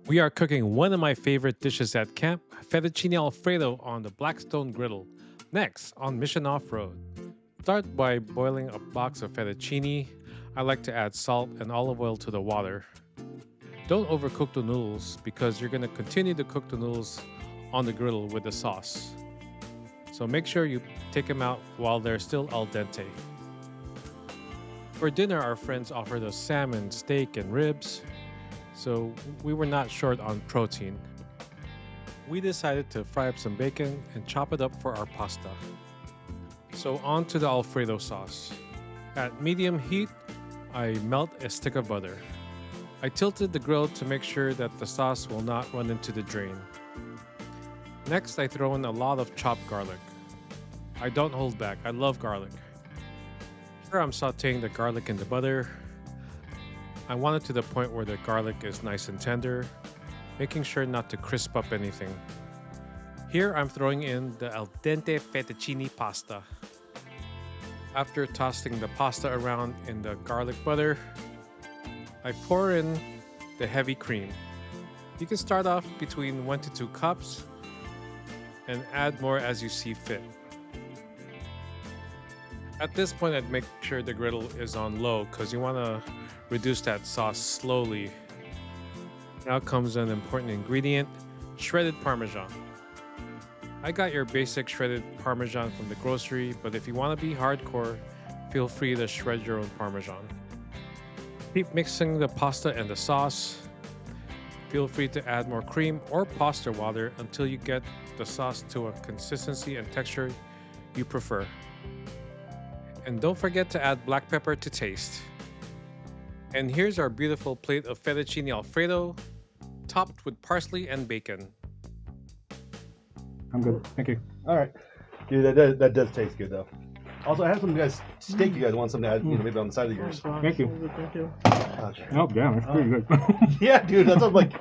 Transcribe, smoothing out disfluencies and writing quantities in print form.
We are cooking one of my favorite dishes at camp, Fettuccine Alfredo on the Blackstone Griddle. Next, on Mission Off-Road. Start by boiling a box of fettuccine. I like to add salt and olive oil to the water. Don't overcook the noodles because you're going to continue to cook the noodles on the griddle with the sauce. So make sure you take them out while they're still al dente. For dinner, our friends offered us salmon, steak, and ribs, so we were not short on protein. We decided to fry up some bacon and chop it up for our pasta. So on to the Alfredo sauce. At medium heat, I melt a stick of butter. I tilted the grill to make sure that the sauce will not run into the drain. Next, I throw in a lot of chopped garlic. I don't hold back, I love garlic. Here I'm sauteing the garlic in the butter. I want it to the point where the garlic is nice and tender, making sure not to crisp up anything. Here I'm throwing in the al dente fettuccine pasta. After tossing the pasta around in the garlic butter, I pour in the heavy cream. You can start off between 1 to 2 cups and add more as you see fit. At this point, I'd make sure the griddle is on low because you want to reduce that sauce slowly. Now comes an important ingredient, shredded Parmesan. I got your basic shredded Parmesan from the grocery, but if you want to be hardcore, feel free to shred your own Parmesan. Keep mixing the pasta and the sauce. Feel free to add more cream or pasta water until you get the sauce to a consistency and texture you prefer. And don't forget to add black pepper to taste. And here's our beautiful plate of fettuccine alfredo, topped with parsley and bacon. I'm good. Thank you. All right, dude, that does taste good though. Also, I have some guys steak. You guys want some to add, maybe on the side of yours? Thank you. Okay. Oh, damn, it's pretty good. Yeah, dude, that's what I'm like.